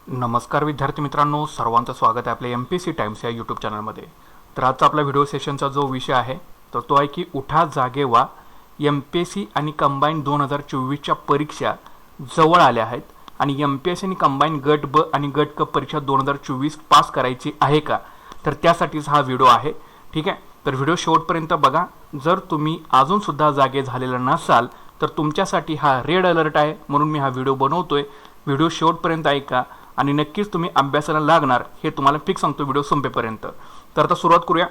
नमस्कार विद्यार्थी मित्रांनो, सर्वांचं स्वागत आहे आपल्या MPSC टाइम्स या यूट्यूब चॅनलमध्ये। तर आजचा आपला व्हिडिओ सेशनचा जो विषय आहे तर तो आहे की उठा जागे व्हा, MPSC आणि कंबाईन 2024च्या परीक्षा जवळ आल्या आहेत आणि MPSC आणि कंबाईन गट ब आणि गट क परीक्षा 2024 पास करायची आहे का, तर त्यासाठीच हा व्हिडिओ आहे। ठीक आहे, तर व्हिडिओ शेवटपर्यंत बघा। जर तुम्ही अजून सुद्धा जागे झालेला नसाल तर तुमच्यासाठी हा रेड अलर्ट आहे, म्हणून मी हा व्हिडिओ बनवतोय। व्हिडिओ शेवटपर्यंत ऐका आणि नक्कीच तुम्ही अभ्यासाला लागणार हे तुम्हाला फिक्स सांगतो व्हिडिओ संपेपर्यंत। तर आता सुरुवात करूया।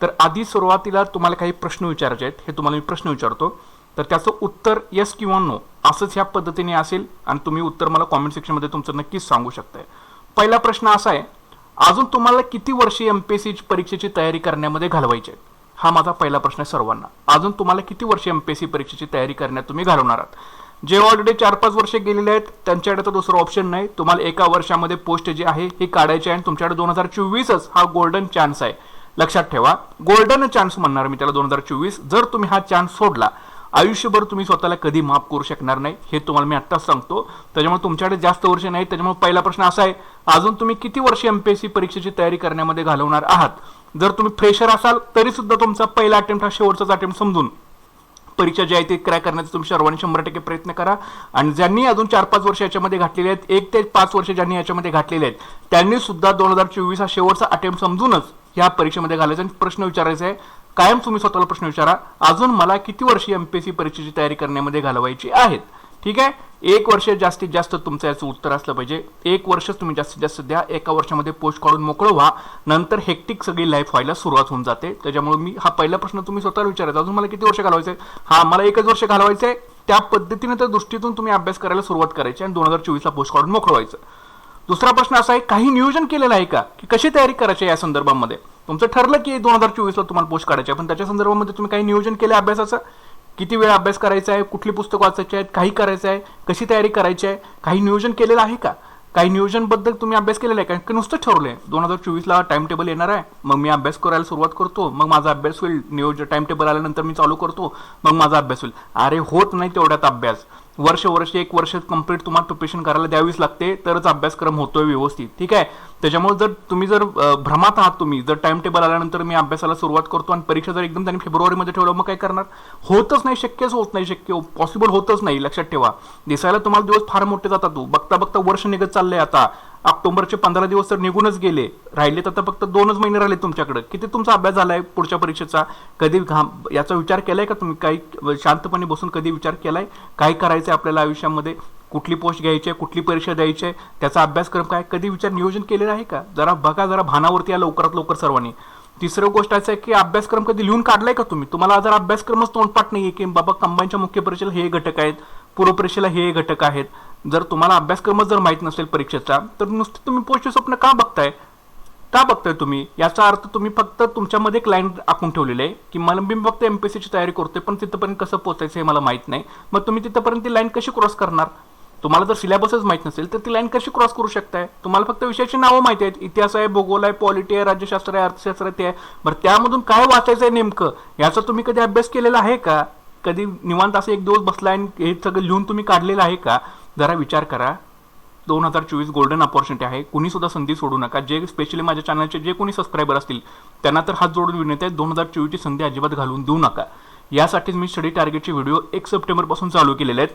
तर आधी सुरुवातीला तुम्हाला काही प्रश्न विचारायचे आहेत, हे तुम्हाला मी प्रश्न विचारतो, तर त्याचं उत्तर येस किंवा नो असंच ह्या पद्धतीने असेल आणि तुम्ही उत्तर मला कमेंट सेक्शनमध्ये तुमचं नक्कीच सांगू शकताय। पहिला प्रश्न असा आहे, अजून तुम्हाला किती वर्षे MPSC परीक्षेची तयारी करण्यामध्ये घालवायची आहे? हा माझा पहिला प्रश्न आहे सर्वांना। अजून तुम्हाला किती वर्षे MPSC परीक्षेची तयारी करण्यात तुम्ही घालवणार आहात? जे ऑलरेडी 4-5 वर्षे गेलेले आहेत त्यांच्याकडे तर दुसरा ऑप्शन नाही, तुम्हाला एका वर्षामध्ये पोस्ट जी आहे ही काढायची आहे आणि तुमच्याकडे 2024च हा गोल्डन चान्स आहे। लक्षात ठेवा, गोल्डन चान्स म्हणणार मी त्याला 2024। जर तुम्ही हा चान्स सोडला आयुष्यभर तुम्ही स्वतःला कधी माफ करू शकणार नाही, हे तुम्हाला मी आत्ताच सांगतो। त्याच्यामुळे तुमच्याकडे जास्त वर्ष नाही। त्याच्यामुळे पहिला प्रश्न असा आहे, अजून तुम्ही किती वर्ष MPSC परीक्षेची तयारी करण्यामध्ये घालवणार आहात? जर तुम्ही फ्रेशर असाल तरी सुद्धा तुमचा पहिला अटेम्प्ट हा शेवटचाच अटेम्प्ट समजून परीक्षा जी आहे ती क्रॅक करण्याचा तुम्ही सर्वांनी 100% प्रयत्न करा। आणि ज्यांनी अजून 4-5 वर्ष याच्यामध्ये घातलेले आहेत, 1 ते 5 वर्ष ज्यांनी याच्यामध्ये घातलेले आहेत त्यांनी सुद्धा 2024 हा शेवटचा अटेम्प्ट समजूनच या परीक्षेमध्ये घालायचा आणि प्रश्न विचारायचा आहे। कायम तुम्ही स्वतःला प्रश्न विचारा, अजून मला किती वर्षे MPSC परीक्षेची तयारी करण्यामध्ये घालवायची आहेत? ठीक आहे, 1 वर्ष जास्तीत जास्त तुमचं याचं उत्तर असलं पाहिजे। 1 वर्ष तुम्ही जास्तीत जास्त द्या, एका वर्षामध्ये पोस्ट काढून मोकळं व्हा, नंतर हेक्टिक सगळी लाईफ व्हायला सुरुवात होऊन जाते। त्याच्यामुळे मी हा पहिला प्रश्न तुम्ही स्वतःला विचारायचा, अजून मला किती वर्ष घालवायचं आहे? हा, मला 1च वर्ष घालवायचं आहे। त्या पद्धतीने त्या दृष्टीतून तुम्ही अभ्यास करायला सुरुवात करायची आणि 2024ला पोस्ट काढून मोकळं व्हायचं। दुसरा प्रश्न असा आहे, काही नियोजन केलेलं आहे का की कशी तयारी करायची या संदर्भामध्ये? तुमचं ठरलं की 2024ला तुम्हाला पोस्ट काढायची आहे, पण त्याच्या संदर्भामध्ये तुम्ही काही नियोजन केलं अभ्यासाचं? किती वेळ अभ्यास करायचा आहे, कुठली पुस्तकं वाचायची आहेत, काही करायचं आहे, कशी तयारी करायची आहे, काही नियोजन केलेलं आहे का? काही नियोजनबद्दल तुम्ही अभ्यास केलेला आहे का नुसतं ठरवलंय 2024ला टाइम टेबल येणार आहे मग मी अभ्यास करायला सुरुवात करतो, मग माझा अभ्यास होईल, नियोजन टाइम टेबल आल्यानंतर मी चालू करतो, मग माझा अभ्यास होईल? अरे होत नाही तेवढ्यात अभ्यास। 1 वर्ष कंप्लीट तुम्हाला प्रिपरेशन करायला द्यावीच लागते, तरच अभ्यासक्रम होतोय व्यवस्थित। ठीक आहे, त्याच्यामुळे जर भ्रमात आहात तुम्ही, जर टाइम टेबल आल्यानंतर मी अभ्यासाला सुरुवात करतो आणि परीक्षा जर एकदम त्यांनी फेब्रुवारीमध्ये ठेवलं मग काय करणार? होतच नाही, शक्यच होत नाही, शक्य पॉसिबल होतच नाही। लक्षात ठेवा, दिसायला तुम्हाला दिवस फार मोठे जातात, बघता बघता वर्ष निघत चाललंय। आता ऑक्टोबरचे 15 दिवस तर निघूनच गेले, राहिलेत आता फक्त 2च महिने राहिले तुमच्याकडे। किती तुमचा अभ्यास झालाय पुढच्या परीक्षेचा? कधी याचा विचार केलाय का तुम्ही? काही शांतपणे बसून कधी विचार केलाय काय करायचंय आपल्याला आयुष्यामध्ये? कुठली पोस्ट घ्यायची आहे, कुठली परीक्षा द्यायची आहे, त्याचा अभ्यासक्रम काय, कधी विचार नियोजन केलेला आहे का? जरा बघा, जरा भानावरती या लवकरात लवकर सर्वांनी। तिसरं गोष्ट असं आहे की अभ्यासक्रम कधी लिहून काढलाय का तुम्ही? तुम्हाला जर अभ्यासक्रमच तोंडपाठ नाहीये की बाबा कंबाईनच्या मुख्य परीक्षेला हे घटक आहेत, पूर्व परीक्षेला हे घटक आहेत, जर तुम्हाला अभ्यासक्रमच जर माहित नसेल परीक्षेचा तर नुसतं तुम्ही पोस्टचे स्वप्न का बघताय? का बघताय तुम्ही? याचा अर्थ तुम्ही फक्त तुमच्यामध्ये एक लाईन आखून ठेवलेली आहे की मला मी फक्त MPSCची तयारी करतोय पण तिथपर्यंत कसं पोहोचायचं हे मला माहित नाही। मग तुम्ही तिथपर्यंत ती लाईन कशी क्रॉस करणार? तुम्हाला जर सिलेबसच माहित नसेल तर ती लाईन कशी क्रॉस करू शकताय? तुम्हाला फक्त विषयाची नावं माहिती आहेत, इतिहास आहे, भूगोल आहे, पॉलिटी आहे, राज्यशास्त्र आहे, अर्थशास्त्र आहे, ते आहे, बरं त्यामधून काय वाचायचं आहे नेमकं याचा तुम्ही कधी अभ्यास केलेला आहे का? कधी निवांत असं 1 दिवस बसलाय आणि हे सगळं लिहून तुम्ही काढलेलं आहे का? जरा विचार करा। 2024 गोल्डन अपॉर्च्युनिटी आहे, कुणी सुद्धा संधी सोडू नका। जे स्पेशली माझ्या चॅनलचे जे कोणी सबस्क्रायबर असतील त्यांना तर हात जोडून विनंती आहे, 2024ची संधी अजिबात घालवून देऊ नका। यासाठीच मी स्टडी टार्गेटचे व्हिडिओ 1 सप्टेंबरपासून चालू केलेले आहेत,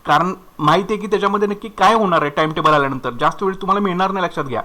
कारण माहिती आहे की त्याच्यामध्ये नक्की काय होणार आहे। टाइम टेबल आल्यानंतर जास्त वेळ तुम्हाला मिळणार नाही, लक्षात घ्या।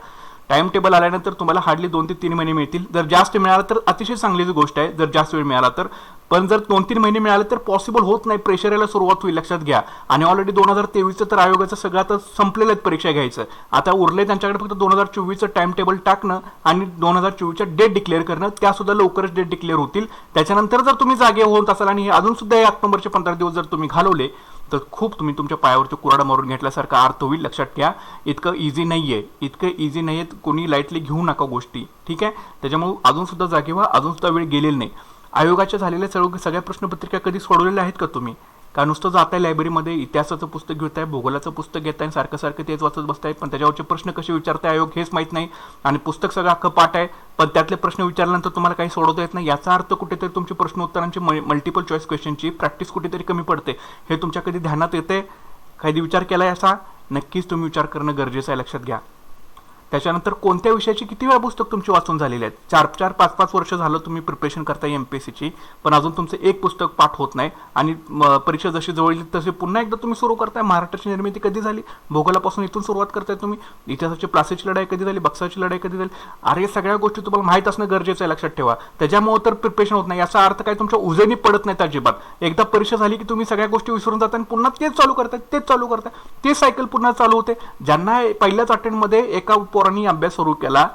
टाइम टेबल आल्यानंतर तुम्हाला हार्डली 2 ते 3 महिने मिळतील। जर जास्त मिळालं तर अतिशय चांगलीच गोष्ट आहे, जर जास्त वेळ मिळाला तर। पण जर 2-3 महिने मिळाले तर पॉसिबल होत नाही, प्रेशर यायला सुरुवात होईल, लक्षात घ्या। आणि ऑलरेडी 2023चं तर आयोगाचं सगळं आता संपलेलं आहे परीक्षा घ्यायचं, आता उरले त्यांच्याकडे फक्त 2024चं टाइम टेबल टाकणं आणि 2024च्या डेट डिक्लेअर करणं। त्या सुद्धा लवकरच डेट डिक्लेअर होतील। त्याच्यानंतर जर तुम्ही जागे होत असाल आणि अजून सुद्धा या ऑक्टोबरचे 15 दिवस जर तुम्ही घालवले तर खूप तुम्ही तुमच्या पायावरती कुऱ्हाड मारून घेतल्यासारखा अर्थ होईल, लक्षात घ्या। इतकं इझी नाहीये, इतकं इझी नाहीये, कोणी लाईटली घेऊ नका गोष्टी। ठीक आहे, त्याच्यामुळे अजून सुद्धा जागे व्हा, अजून सुद्धा वेळ गेलेला नाही। आयोगाच्या झालेल्या सगळ्या प्रश्नपत्रिका कधी सोडवलेल्या आहेत का तुम्ही? का नुसतं जाताय लायब्ररीमध्ये, इतिहासाचं पुस्तक घेताय, भूगोलाचं पुस्तक घेताय, सारखं सारखं तेच वाचत बसताय, पण त्याच्यावरचे प्रश्न कसे विचारताय आयोग हेच माहीत नाही। आणि पुस्तक सगळं अख्खं पाठ आहे पण त्यातले प्रश्न विचारल्यानंतर तुम्हाला काही सोडवता येत नाही। याचा अर्थ कुठेतरी तुमची प्रश्न उत्तरांची मल्टिपल चॉईस क्वेश्चनची प्रॅक्टिस कुठेतरी कमी पडते। हे तुमच्या कधी ध्यानात येते? कधी विचार केलाय असा? नक्कीच तुम्ही विचार करणं गरजेचं आहे, लक्षात घ्या. त्याच्यानंतर कोणत्या विषयाची किती वेळा पुस्तक तुमची वाचून झालेली आहेत. 4-4, 5-5 वर्ष झालं तुम्ही प्रिपरेशन करताय एमपीएससीची, पण अजून तुमचं एक पुस्तक पाठ होत नाही आणि परीक्षा जशी जवळ येईल तसे पुन्हा एकदा तुम्ही सुरू करताय. महाराष्ट्राची निर्मिती कधी झाली, भूगोलापासून इथून सुरुवात करताय तुम्ही. इतिहासाची प्लासीची लढाई कधी झाली, बक्साची लढाई कधी झाली. अरे सगळ्या गोष्टी तुम्हाला माहीत असणं गरजेचं आहे, लक्षात ठेवा. त्याच्यामुळे तर प्रिपरेशन होत नाही. याचा अर्थ काय तुमच्या उजनी पडत नाहीत अजिबात. एकदा परीक्षा झाली की तुम्ही सगळ्या गोष्टी विसरून जाता आणि पुन्हा तेच चालू करताय, ते सायकल पुन्हा चालू होते. ज्यांना पहिल्याच अटेम्प्टमध्ये एका पोरांनी अभ्यास सुरू केला,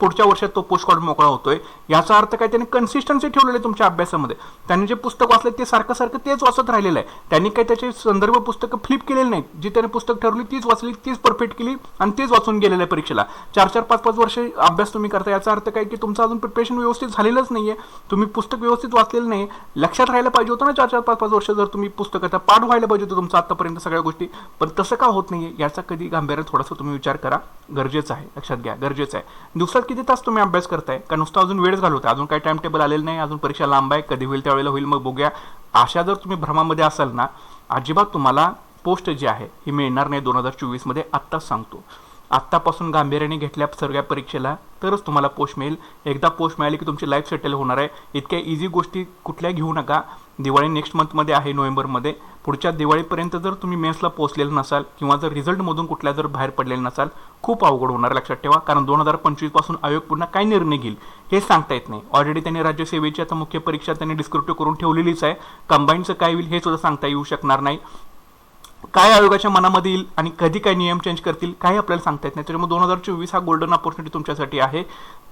पुढच्या वर्षात तो पोस्ट कार्ड मोकळा होतोय. याचा अर्थ काय, त्यांनी कन्सिस्टन्सी ठेवलेली आहे तुमच्या अभ्यासामध्ये. त्यांनी जे पुस्तक वाचले ते सारखं तेच वाचत राहिलेलं आहे. त्यांनी काही त्याचे संदर्भ पुस्तकं फ्लिप केलेले नाहीत. जी त्याने पुस्तक ठरवली तीच वाचली, तीच परफेक्ट केली आणि तेच वाचून गेलेलं आहे परीक्षेला. 4-4, 5-5 वर्ष अभ्यास तुम्ही करता. याचा अर्थ काय की तुमचं अजून प्रिपरेशन व्यवस्थित झालेलंच नाहीये. तुम्ही पुस्तक व्यवस्थित वाचलेलं नाही. लक्षात राहायला पाहिजे होतं ना 4-4, 5-5 वर्ष जर तुम्ही पुस्तक आता पाठ व्हायला पाहिजे होतं तुमचं आतापर्यंत सगळ्या गोष्टी. पण तसं का होत नाहीये याचा कधी गांभीर्य थोडासा तुम्ही विचार करा. गरजेचं आहे, लक्षात घ्या, गरजेचं आहे. दिवसात किती तास तुम्ही अभ्यास करताय का नुसतं अजून वेळच घालवताय. अजून काही टाइम टेबल आलेलं नाही, अजून परीक्षा लांब आहे, कधी होईल त्यावेळेला होईल, मग बघूया. अशा जर तुम्ही भ्रमामध्ये असाल ना, अजिबात तुम्हाला पोस्ट जी आहे ही मिळणार नाही 2024 मध्ये. आत्ताच सांगतो, आत्तापासून गांभीर्याने घेतल्या सगळ्या परीक्षेला तरच तुम्हाला पोस्ट मिळेल. एकदा पोस्ट मिळाली की तुमची लाईफ सेटल होणार आहे. इतक्या इझी गोष्टी कुठल्या घेऊ नका. दिवाळी नेक्स्ट मंथमध्ये आहे, नोव्हेंबरमध्ये. पुढच्या दिवाळीपर्यंत जर तुम्ही मेन्सला पोहोचलेलं नसाल किंवा जर रिझल्टमधून कुठल्या जर बाहेर पडलेलं नसाल, खूप अवघड होणार, लक्षात ठेवा. कारण 2025 पासून आयोग पुन्हा काय निर्णय घेईल हे सांगता येत नाही. ऑलरेडी त्यांनी राज्यसेवेची आता मुख्य परीक्षा त्यांनी डिस्क्रिप्टिव्ह करून ठेवलेलीच आहे. कंबाईनचं काय होईल हे सुद्धा सांगता येऊ शकणार नाही. काय आयोगाच्या मनामध्ये येईल आणि कधी काय नियम चेंज करतील काही आपल्याला सांगता येत नाही. त्याच्यामुळे 2024 हा गोल्डन ऑपॉर्च्युनिटी तुमच्यासाठी आहे.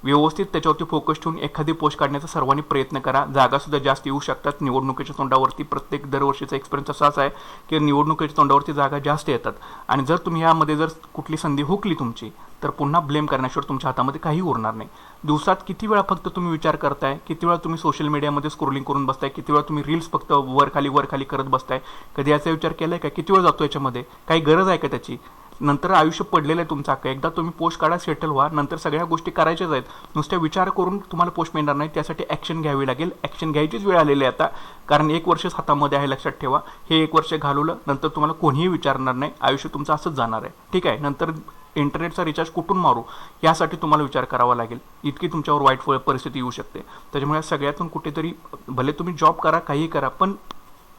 व्यवस्थित त्याच्यावरती फोकस ठेवून एखादी पोस्ट काढण्याचा सर्वांनी प्रयत्न करा. जागा सुद्धा जास्त येऊ शकतात. निवडणुकीच्या तोंडावरती प्रत्येक दरवर्षीचा एक्सपिरियन्स असाच आहे की निवडणुकीच्या तोंडावरती जागा जास्त येतात आणि जर तुम्ही यामध्ये जर कुठली संधी हुकली तुमची तर पुन्हा ब्लेम करण्याशिवाय तुमच्या हातामध्ये काही उरणार नाही. दिवसात किती वेळा फक्त तुम्ही विचार करताय, किती वेळा तुम्ही सोशल मीडियामध्ये स्क्रोलिंग करून बसताय, किती वेळा तुम्ही रील्स फक्त वर खाली करत बसताय. कधी याचा विचार केलाय का किती वेळ जातो याच्यामध्ये, काही गरज आहे का त्याची? नंतर आयुष्य पडलेलं आहे तुमचं अख्खं. एकदा तुम्ही पोस्ट काढा, सेटल व्हा, नंतर सगळ्या गोष्टी करायच्याच आहेत. नुसत्या विचार करून तुम्हाला पोस्ट मिळणार नाही. त्यासाठी ॲक्शन घ्यावी लागेल. ॲक्शन घ्यायचीच वेळ आलेली आहे आता, कारण 1 वर्षच हातामध्ये आहे, लक्षात ठेवा. हे 1 वर्ष घालवलं नंतर तुम्हाला कोणीही विचारणार नाही. आयुष्य तुमचं असंच जाणार आहे, ठीक आहे. नंतर इंटरनेटचा रिचार्ज कुठून मारू यासाठी तुम्हाला विचार करावा लागेल. इतकी तुमच्यावर वाईट परिस्थिती येऊ शकते. त्याच्यामुळे या सगळ्यातून कुठेतरी भले तुम्ही जॉब करा, काही करा, पण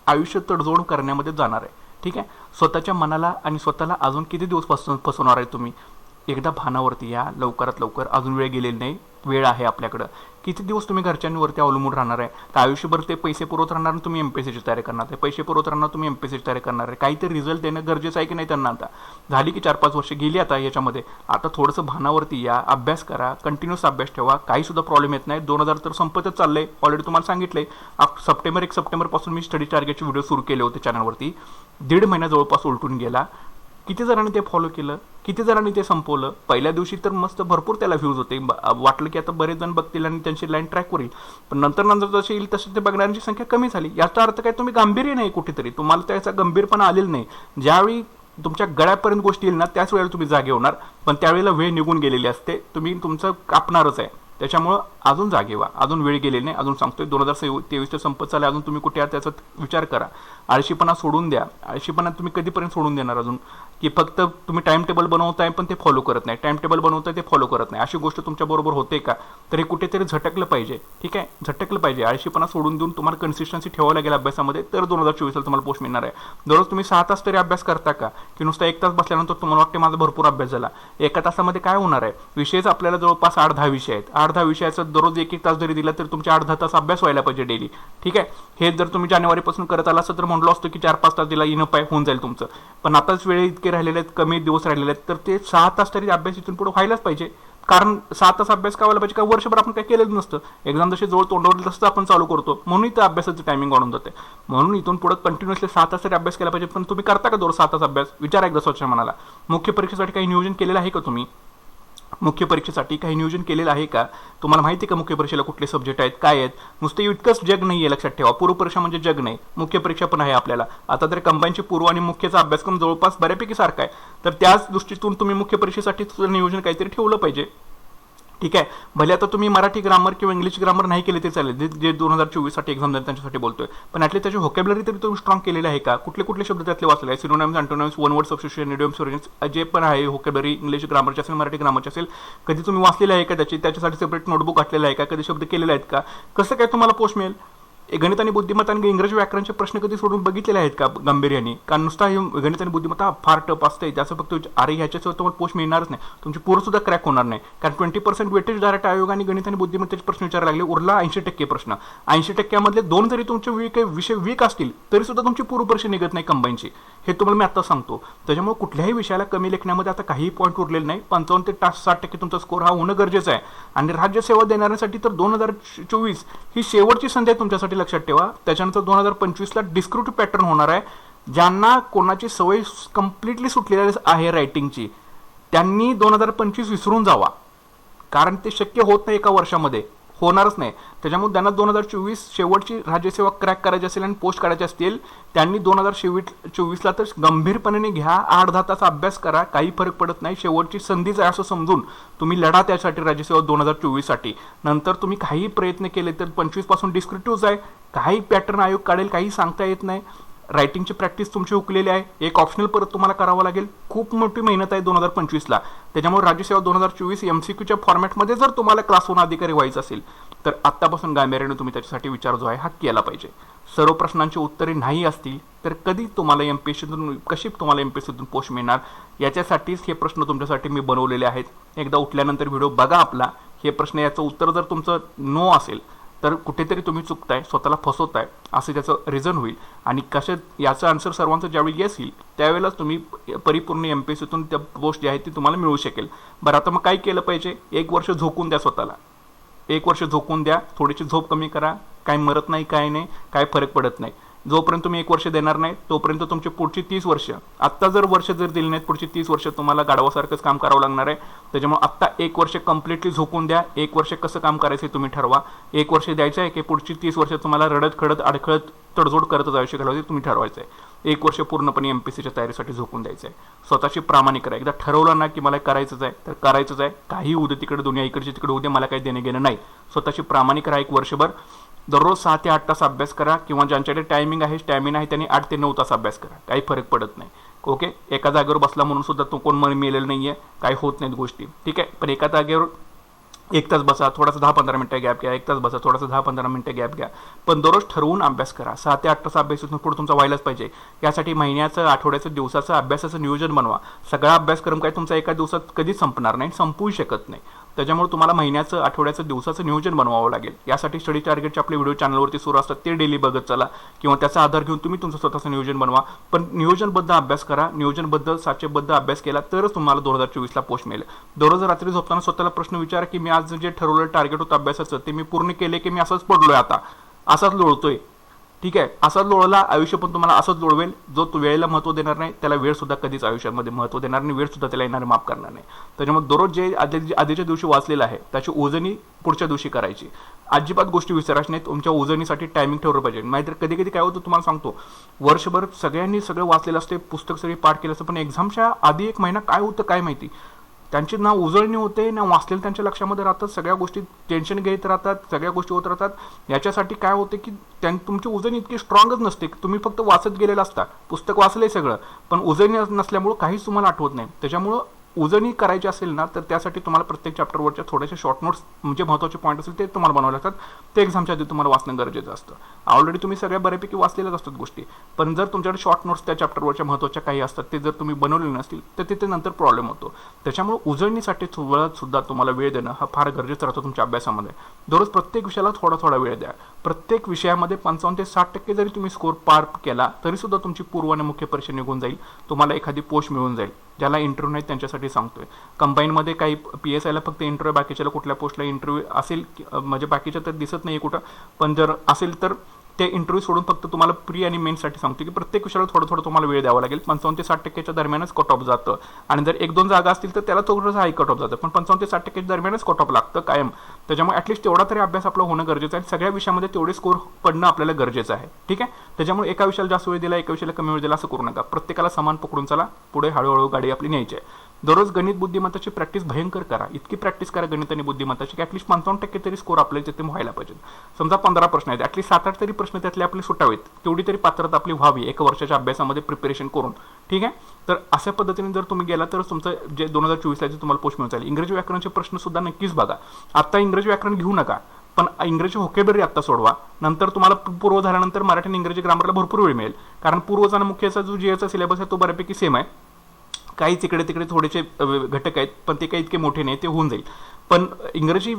आयुष्य तडजोड करण्यामध्ये जाणार आहे, ठीक आहे. स्वतःच्या मनाला आणि स्वतःला अजून किती दिवस फसवणार आहे तुम्ही? एकदा भानावरती या, लवकरात लवकर. अजून वेळ गेलेली नाही, वेळ आहे आपल्याकडं. किती दिवस तुम्ही घरच्यांवरती अवलंबून राहणार आहे? तर आयुष्यभर ते पैसे पुरवत राहणार, तुम्ही एमपीएससीची तयारी करणार. ते पैसे पुरवत राहणार, तुम्ही एमपीएससीची तयारी करणार आहे. काहीतरी रिझल्ट देणं गरजेचं आहे की नाही त्यांना? आता झाली की 4-5 वर्ष गेली आता याच्यामध्ये. आता थोडंसं भानावरती या, अभ्यास करा, कंटिन्यूस अभ्यास ठेवा. काही सुद्धा प्रॉब्लेम येत नाही. 2000 तर संपतच चाललंय. ऑलरेडी तुम्हाला सांगितलंय 1 सप्टेंबरपासून मी स्टडी टार्गेटचे व्हिडिओ सुरू केले होते चॅनलवरती. 1.5 महिना जवळपास उलटून गेला. किती जणांनी ते फॉलो केलं, किती जणांनी ते संपवलं? पहिल्या दिवशी तर मस्त भरपूर त्याला व्ह्यूज होते. वाटलं की आता बरेच जण बघतील आणि त्यांची लाईन ट्रॅक होईल. पण नंतर जसे येईल तसे ते बघणाऱ्यांची संख्या कमी झाली. याचा अर्थ काय, तुम्ही गांभीर्य नाही कुठेतरी, तुम्हाला त्याचा गंभीरपणा आलेला नाही. ज्यावेळी तुमच्या गळ्यापर्यंत गोष्टी येईल ना त्याच वेळेला तुम्ही जागे होणार, पण त्यावेळेला वेळ निघून गेलेली असते. तुम्ही तुमचं कापणारच आहे. त्याच्यामुळं अजून जागे व्हा. अजून वेळ गेलेली नाही. अजून सांगतोय 2023 संपत चालला, अजून तुम्ही कुठे आहात त्याचा विचार करा. आळशीपणा सोडून द्या. आळशीपणा तुम्ही कधीपर्यंत सोडून देणार अजून? की फक्त तुम्ही टाइम टेबल बनवताय पण ते फॉलो करत नाही, टाइम टेबल बनवताय ते फॉलो करत नाही. अशी गोष्ट तुमच्याबरोबर होते का? तर हे कुठेतरी झटकलं पाहिजे, ठीक आहे. झटकलं पाहिजे. आळशीपणा सोडून देऊन तुम्हाला कन्सिस्टन्सी ठेवावं लागेल अभ्यासामध्ये, तर 2024 तुम्हाला पोस्ट मिळणार आहे. दररोज तुम्ही 6 तास तरी अभ्यास करता का? की नुसता 1 तास बसल्यानंतर तुम्हाला वाटते माझा भरपूर अभ्यास झाला? 1 तासामध्ये काय होणार आहे? विषयच आपल्याला जवळपास 8-10 विषय आहेत. 8-10 विषयाचा दररोज 1-1 तास जरी दिला तर तुमचे 8-10 तास अभ्यास व्हायला पाहिजे डेली, ठीक आहे. हे जर तुम्ही जानेवारीपासून करत आला असं तर म्हणलो असतो की 4-5 तास दिला इनफ आहे, होऊन जाईल तुमचं. पण आताच वेळ इतके राहिलेले आहेत, कमी दिवस राहिलेले आहेत, तर ते 6 तास तरी अभ्यास इथून पुढे व्हायलाच पाहिजे. कारण 6 तास अभ्यास का व्हायला पाहिजे? का वर्षभर आपण काही केलेलं नसतं. एक्झाम जशी जवळ तोंडावर तसं आपण चालू करतो, म्हणून इथं अभ्यासाचं टायमिंग वाढून जाते. म्हणून इथून पुढे कंटिन्युअसली 6 तास तरी अभ्यास केला पाहिजे. पण तुम्ही करता का दररोज 6 तास अभ्यास? विचारा एकदा स्वच्छ मनाला. मुख्य परीक्षेसाठी काही नियोजन केलेलं आहे का तुम्ही? मुख्य परीक्षेसाठी काही नियोजन केलेलं आहे का? तुम्हाला माहिती आहे का मुख्य परीक्षेला कुठले सब्जेक्ट आहेत, काय आहेत? नुसतं इतकंच जग नाही आहे, लक्षात ठेवा. पूर्व परीक्षा म्हणजे जग नाही, मुख्य परीक्षा पण आहे आपल्याला. आता तर कंबाईनची पूर्व आणि मुख्यचा अभ्यासक्रम जवळपास बऱ्यापैकी सारखा आहे. तर त्याच दृष्टीतून तुम्ही मुख्य परीक्षेसाठी नियोजन काहीतरी ठेवलं पाहिजे, ठीक आहे. भले आता तुम्ही मराठी ग्रामर किंवा इंग्लिश ग्रामर नाही केले ते चालेल, जे 2024 एग्जाम झाले त्यांच्यासाठी बोलतोय, पण ॲटलीस्ट त्याची व्होकॅब्युलरी तरी तुम्ही स्ट्रॉंग केलेलं आहे का? कुठले कुठले शब्द त्यातले वाचले आहे? Synonyms, antonyms, one word substitution, idioms, origins जे पण आहे व्होकॅब्युलरी इंग्लिश ग्रामरचे असेल मराठी ग्रामरचे असेल, कधी तुम्ही वाचलेलं आहे का? त्याच्यासाठी सेपरेट नोटबुक घातलेलं आहे का? कधी शब्द केलेले आहेत का? कसं काय तुम्हाला पोस्ट मिळेल? गणित आणि बुद्धिमत्ता आणि इंग्रजी व्याकरणचे प्रश्न कधी सोडून बघितलेले आहेत का गांभीर्याने? कारण नुसता हे गणित आणि बुद्धिमत्ता फार टफ असते, त्याचं फक्त अरे ह्याच्याशिवाय तुम्हाला पोस्ट मिळणारच नाही, तुमची पोरं सुद्धा क्रॅक होणार नाही. कारण 20% वेटेज डायरेक्ट आयोगाने गणित आणि बुद्धिमत्तेचे प्रश्न विचारायला लागले. उरला 80% प्रश्न. 80%मधले 2 जरी तुमचे विषय वीक असतील तरी सुद्धा तुमची पूर्ण परीक्षा निघत नाही कंबाईनची. हे तुम्हाला मी आता सांगतो. त्याच्यामुळे कुठल्याही विषयाला कमी लेखण्यामध्ये आता काही पॉईंट उरलेले नाही. 55 ते 60% तुमचा स्कोर हा होणं गरजेचं आहे. आणि राज्यसेवा देणाऱ्यांसाठी तर 2024 ही शेवटची संधी आहे तुमच्यासाठी, लक्षात ठेवा. त्याच्यानंतर 2025ला डिस्क्रिप्टिव्ह पॅटर्न होणार आहे. ज्यांना कोणाची सवय कम्प्लिटली सुटलेली आहे रायटिंगची, त्यांनी 2025 विसरून जावा, कारण ते शक्य होत नाही, एका वर्षामध्ये होणारच नाही. त्याच्यामुळे त्यांना 2024 शेवटची राज्यसेवा क्रॅक करायची असेल आणि पोस्ट काढायचे असतील, त्यांनी 2024ला तर गंभीरपणे घ्या. 8-10 तास अभ्यास करा, काही फरक पडत नाही. शेवटची संधीच आहे असं समजून तुम्ही लढा त्यासाठी राज्यसेवा 2024साठी. नंतर तुम्ही काही प्रयत्न केले तर 25 पासून डिस्क्रिप्टिव्ह आहे, काही पॅटर्न आयोग काढेल, काही सांगता येत नाही. रायटिंगची प्रॅक्टिस तुमची हुकलेली आहे. एक ऑप्शनल परत तुम्हाला करावं लागेल. खूप मोठी मेहनत आहे 2025ला. त्याच्यामुळे राज्यसेवा 2024 MCQच्या फॉर्मॅटमध्ये जर तुम्हाला क्लास 1 अधिकारी व्हायचं असेल तर आत्तापासून गांभीर्याने तुम्ही त्याच्यासाठी विचार जो आहे हा केला पाहिजे. सर्व प्रश्नांची उत्तरे नाही असतील तर कधी तुम्हाला MPSCतून कशी तुम्हाला MPSCतून पोस्ट मिळणार, याच्यासाठीच हे प्रश्न तुमच्यासाठी मी बनवलेले आहेत. एकदा उठल्यानंतर व्हिडिओ बघा आपला. हे प्रश्न याचं उत्तर जर तुमचं नो असेल तर कुठेतरी तुम्ही चुकताय, स्वतःला फसवताय असं त्याचं रिझन होईल. आणि याचं आन्सर सर्वांचं ज्यावेळी येस येईल त्यावेळेलाच तुम्ही परिपूर्ण MPSCतून त्या पोस्ट जी आहे ती तुम्हाला मिळू शकेल. बरं, आता मग काय केलं पाहिजे? 1 वर्ष झोकून द्या स्वतःला. 1 वर्ष झोकून द्या. थोडीशी झोप कमी करा. काय मरत नाही, काय नाही, काय फरक पडत नाही. जोपर्यंत तुम्ही 1 वर्ष देणार नाही तोपर्यंत तुमची पुढची 30 वर्ष, आत्ता जर वर्ष जर दिली नाहीत, पुढची 30 वर्ष तुम्हाला गाढवासारखंच काम करावं लागणार आहे. त्याच्यामुळे आत्ता 1 वर्ष कम्प्लिटली झोकून द्या. 1 वर्ष कसं काम करायचं तुम्ही ठरवा. 1 वर्ष द्यायचं आहे की पुढची 30 वर्ष तुम्हाला रडत खडत अडखळत तडजोड करतच आयुष्य घालवायचे तुम्ही ठरवायचं आहे. 1 वर्ष पूर्णपणे MPSCच्या तयारीसाठी झोकून द्यायचं आहे. स्वतःची प्रामाणिक करा. एकदा ठरवलं ना की मला करायचंच आहे तर करायचंच आहे. काही उद्या तिकडे दुनिया इकडची तिकडे उद्या मला काही देणे घेणं नाही. स्वतःची प्रामाणिक करा. 1 वर्षभर दररोज 6 ते 8 तास अभ्यास करा, किंवा ज्यांच्याकडे टायमिंग आहे, स्टॅमिना आहे, त्यांनी 8 ते 9 तास अभ्यास करा. काही फरक पडत नाही. ओके, एका जागेवर बसला म्हणून सुद्धा तो कोण मन मिळेल नाही आहे, काही होत नाहीत गोष्टी. ठीक आहे, पण एका जागेवर 1 तास बसा, थोडासा 10-15 मिनिटं गॅप घ्या. 1 तास बसा, थोडासा 10-15 मिनिटं गॅप घ्या. पण दररोज ठरवून अभ्यास करा. 6 ते 8 तास अभ्यास इथून पुढे तुमचा व्हायलाच पाहिजे. यासाठी महिन्याचं, आठवड्याचं, दिवसाचं अभ्यासाचं नियोजन बनवा. सगळा अभ्यासक्रम काय तुमचा एका दिवसात कधीच संपणार नाही, संपवू शकत नाही. त्याच्यामुळे तुम्हाला महिन्याचं, आठवड्याचं, दिवसाचं नियोजन बनवावं लागेल. यासाठी स्टडी टार्गेटचे आपले व्हिडिओ चॅनलवरती सुरू असतात, ते डेली बघत चला, किंवा त्याचा आधार घेऊन तुम्ही तुमचं स्वतःचं नियोजन बनवा. पण नियोजनबद्ध अभ्यास करा. नियोजनबद्ध, साचेबद्ध अभ्यास केला तरच तुम्हाला 2024ला पोस्ट मिळेल. दररोज रात्री झोपताना स्वतःला प्रश्न विचारा की मी आज जे ठरवलं टार्गेट होतं अभ्यासाचं ते मी पूर्ण केले की मी असंच पडलोय, आता असाच लोळतोय. ठीक आहे, असाच लोळला, आयुष्य पण तुम्हाला असंच लोळवेल. जो तो वेळेला महत्त्व देणार नाही त्याला वेळ सुद्धा कधीच आयुष्यामध्ये महत्त्व देणार नाही, वेळ सुद्धा त्याला येणारे माफ करणार नाही. त्याच्यामुळे दररोज जे आधीच्या दिवशी वाचलेलं आहे त्याची उजळणी पुढच्या दिवशी करायची. अजिबात गोष्टी विसरायच्या नाही. तुमच्या उजळणीसाठी टायमिंग ठरवलं पाहिजे. नाहीतर कधी कधी काय होतं तुम्हाला सांगतो, वर्षभर सगळ्यांनी सगळं वाचलेलं असते, पुस्तक सगळी पाठ केलं असतं, पण एक्झामच्या आधी 1 महिना काय होतं काय माहिती, त्यांची ना उजळणी होते ना वाचलेलं त्यांच्या लक्षामध्ये राहतात. सगळ्या गोष्टी टेन्शन घेत राहतात, सगळ्या गोष्टी होत राहतात. याच्यासाठी काय होते की तुमची उजळणी इतकी स्ट्रॉंगच नसते. तुम्ही फक्त वाचत गेलेला असता, पुस्तक वाचलंय सगळं, पण उजळणी नसल्यामुळं काहीच तुम्हाला आठवत नाही. त्याच्यामुळं उजळणी करायची असेल ना तर त्यासाठी तुम्हाला प्रत्येक चॅप्टरवरच्या थोडेसे शॉर्ट नोट्स, म्हणजे महत्त्वाचे पॉईंट असेल ते तुम्हाला बनवावे लागतात. ते एक्झामच्या आधी तुम्हाला वाचणं गरजेचं असतं. ऑलरेडी तुम्ही सगळ्या बऱ्यापैकी वाचलेल्याच असतात गोष्टी, पण जर तुमच्याकडे शॉर्ट नोट्स त्या चॅप्टरवरच्या महत्त्वाच्या काही असतात ते जर तुम्ही बनवलेले नसतील तर तिथे नंतर प्रॉब्लेम होतो. त्याच्यामुळे उजळणीसाठी सुद्धा तुम्हाला वेळ देणं हा फार गरजेचं राहतो तुमच्या अभ्यासामध्ये. दररोज प्रत्येक विषयाला थोडा थोडा वेळ द्या. प्रत्येक विषयामध्ये 55 ते 60% जरी तुम्ही स्कोर पार केला तरी सुद्धा तुमची पूर्व आणि मुख्य परीक्षा निघून जाईल. तुम्हाला एखादी पोस्ट मिळून जाईल. ज्याला इंटरव्ह्यू नाही त्यांच्यासाठी सांगतोय. कंबाईनमध्ये काही PSIला फक्त इंटरव्ह्यू, बाकीच्याला कुठल्या पोस्टला इंटरव्ह्यू असेल, म्हणजे बाकीच्या तर दिसत नाही कुठं, पण जर असेल तर ते इंटरव्ह्यू सोडून फक्त तुम्हाला प्री आणि मेनसाठी सांगतो की प्रत्येक विषयाला थोडं थोडं तुम्हाला वेळ द्यावा लागेल. 55 ते 60%च्या दरम्यानच कट ऑफ जातं. आणि जर 1-2 जागा असतील तर त्याला थोडंसं हाय कट ऑफ जातं, पण 55 ते 60% दरम्यानच कट ऑफ लागतं कायम. त्याच्यामुळे ॲटलिस्ट तेवढा तरी अभ्यास आपला होणं गरजेचं आहे. सगळ्या विषयामध्ये तेवढे स्कोर पडणं आपल्याला गरजेचं आहे. ठीक आहे, त्याच्यामुळे एका विषयाला जास्त वेळ दिला, एका विषयाला कमी वेळ दिला असं करू नका. प्रत्येकाला समान पकडून चला, पुढे हळूहळू गाडी आपली न्यायची आहे. दररोज गणित बुद्धिमत्ताची प्रॅक्टिस भयंकर करा, इतकी प्रॅक्टिस करा गणित आणि बुद्धिमत्ताची की ॲटलीस्ट 55% तरी स्कोर आपल्याला तिथे व्हायला पाहिजे. समजा 15 प्रश्न आहेत, ॲटलीस्ट 7-8 तरी प्रश्न त्यातले आपले सुटावेत, तेवढी तरी पात्रता आपली व्हावी एका वर्षाच्या अभ्यासामध्ये प्रिपरेशन करून. ठीक आहे. तर अशा पद्धतीने जर तुम्ही गेला तर तुमचं जे 2024ला जे तुम्हाला पोस्ट मिळून जाईल. इंग्रजी व्याकरणाचे प्रश्न सुद्धा नक्कीच बघा. आता इंग्रजी व्याकरण घेऊ नका, पण इंग्रजी व्होकॅब्युलरी आत्ता सोडवा. नंतर तुम्हाला पूर्व झाल्यानंतर मराठी आणि इंग्रजी ग्रामरला भरपूर वेळ मिळेल, कारण पूर्वचा आणि मुख्यचा जो जीएचा सिलेबस आहे तो बऱ्यापैकी सेम आहे. काहीच इकडे तिकडे थोडेसे घटक आहेत, पण ते काही इतके मोठे नाही, ते होऊन जाईल. पण इंग्रजी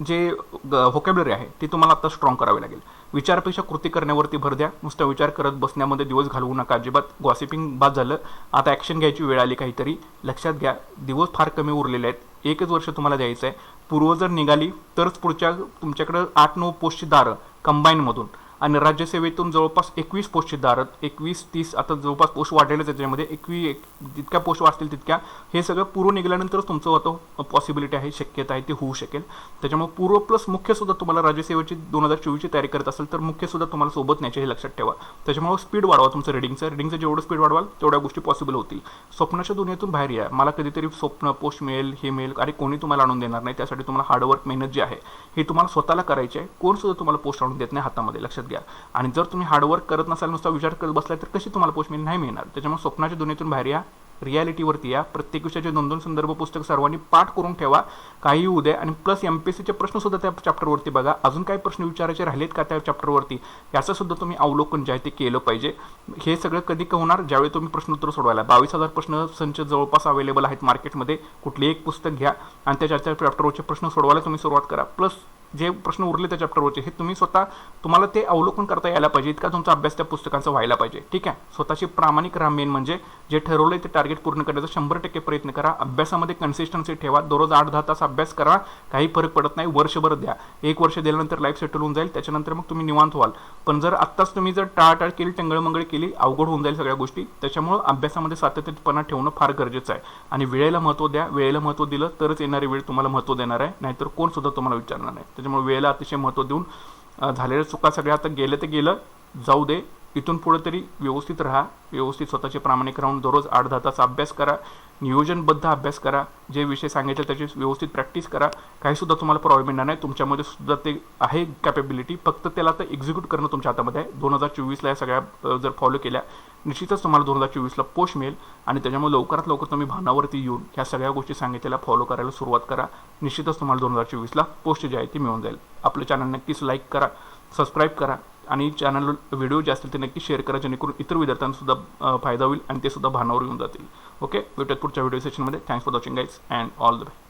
जे व्होकॅब्युलरी आहे ती तुम्हाला आता स्ट्रॉंग करावी लागेल. विचारापेक्षा कृती करण्यावरती भर द्या. नुसतं विचार करत बसण्यामध्ये दिवस घालवू नका अजिबात. गॉसिपिंग बाद झालं, आता ॲक्शन घ्यायची वेळ आली काहीतरी. लक्षात घ्या, दिवस फार कमी उरलेले आहेत. 1च वर्ष तुम्हाला द्यायचं आहे. पूर्व जर निघाली तरच पुढच्या तुमच्याकडं 8-9 पोस्टची दारं कंबाईनमधून, आणि राज्यसेवेतून जवळपास 21 पोस्टची दारं, 21-30 आता जवळपास पोस्ट वाढलेलेच त्याच्यामध्ये. 21 जितक्या पोस्ट वाचतील तितक्या. हे सगळं पूर्व निघाल्यानंतरच तुमचं आता पॉसिबिलिटी आहे, शक्यता आहे, ते होऊ शकेल. त्याच्यामुळे पूर्व प्लस मुख्यसुद्धा तुम्हाला राज्यसेवेची 2024ची तयारी करत असेल तर मुख्यसुद्धा तुम्हाला सोबत न्यायचे, हे लक्षात ठेवा. त्याच्यामुळे स्पीड वाढवा तुमचं रिडिंगचं जेवढं स्पीड वाढवाल तेवढ्या गोष्टी पॉसिबल होतील. स्वप्नाच्या दुनियेतून बाहेर या. मला कधीतरी स्वप्न पोस्ट मिळेल, हे मिळेल, अरे कोणी तुम्हाला आणून देणार नाही. त्यासाठी तुम्हाला हार्डवर्क, मेहनत जी आहे हे तुम्हाला स्वतःला करायची आहे. कोण सुद्धा तुम्हाला पोस्ट आणून देत नाही हातामध्ये, लक्षात घ्या. आणि जर तुम्ही हार्डवर्क करत नसाल, नुसता विचार करत बसला, तर कशी तुम्हाला पोस्ट नाही मिळणार. त्याच्यामुळे स्वप्नाच्या दुनियेतून बाहेर या, रियालिटीवरती या. प्रत्येक विषयाचे 2-2 संदर्भ पुस्तक सर्वांनी पाठ करून ठेवा, काही उद्या. आणि प्लस MPSCचे प्रश्न सुद्धा त्या चॅप्टरवरती बघा. अजून काही प्रश्न विचारायचे राहिलेत का त्या चॅप्टरवरती, याचं सुद्धा तुम्ही अवलोकन जे आहे ते केलं पाहिजे. हे सगळं कधी होणार, ज्यावेळी तुम्ही प्रश्नोत्तर सोडवायला. 22,000 प्रश्न संच जवळपास अवेलेबल आहेत मार्केटमध्ये. कुठले एक पुस्तक घ्या आणि त्या चॅप्टरवरचे प्रश्न सोडवायला तुम्ही सुरुवात करा. प्लस जे प्रश्न उरले त्या चॅप्टरवरचे हे तुम्ही स्वतः, तुम्हाला ते अवलोकन करता यायला पाहिजे, इतका तुमचा अभ्यास त्या पुस्तकांचा व्हायला पाहिजे. ठीक आहे. स्वतःची प्रामाणिक राहा. मेन म्हणजे जे ठरवलंय ते टार्गेट पूर्ण करण्याचा 100% प्रयत्न करा. अभ्यासामध्ये कन्सिस्टन्सी ठेवा. दररोज 8-10 तास अभ्यास करा. काही फरक पडत नाही. वर्षभर द्या. 1 वर्ष दिल्यानंतर लाईफ सेटल होऊन जाईल. त्याच्यानंतर मग तुम्ही निवांत व्हाल. पण जर आत्ताच तुम्ही जर टाळाटाळ केली, टंगळमंगळ केली, अवघड होऊन जाईल सगळ्या गोष्टी. त्याच्यामुळे अभ्यासामध्ये सातत्यपणा ठेवणं फार गरजेचं आहे. आणि वेळेला महत्त्व द्या. वेळेला महत्त्व दिलं तरच येणारी वेळ तुम्हाला महत्त्व देणार आहे, नाहीतर कोण सुद्धा तुम्हाला विचारणार नाही. त्याच्यामुळे वेळेला अतिशय महत्त्व देऊन झालेल्या चुका सगळ्या आता गेलं ते गेलं, जाऊ दे. इथून पुढे तरी व्यवस्थित राहा. व्यवस्थित स्वतःचे प्रामाणिक राहून दररोज 8-10 तास अभ्यास करा. नियोजनबद्ध अभ्यास करा. जे विषय सांगायचे त्याची व्यवस्थित प्रॅक्टिस करा. काहीसुद्धा तुम्हाला प्रॉब्लेम येणार नाही. तुमच्यामध्ये सुद्धा ते आहे कॅपेबिलिटी, फक्त त्याला आता एक्झिक्यूट करणं तुमच्या हातामध्ये आहे. 2024ला या सगळ्या जर फॉलो केल्या, निश्चितच तुम्हाला 2024ला पोस्ट मिळेल. आणि त्याच्यामुळे लवकरात लवकर तुम्ही भानावरती येऊन ह्या सगळ्या गोष्टी सांगितलेल्या फॉलो करायला सुरुवात करा. निश्चितच तुम्हाला 2024ला पोस्ट जी आहे ती मिळून जाईल. आपलं चॅनल नक्कीच लाईक करा, सबस्क्राईब करा, आणि चॅनल व्हिडिओ जे असतील ते नक्की शेअर करा, जेणेकरून इतर विद्यार्थ्यांना फायदा होईल आणि ते सुद्धा भानावर येऊन जातील. ओके, भेटूयात पुढच्या व्हिडिओ सेशनमध्ये. Thanks for watching guys and all the best.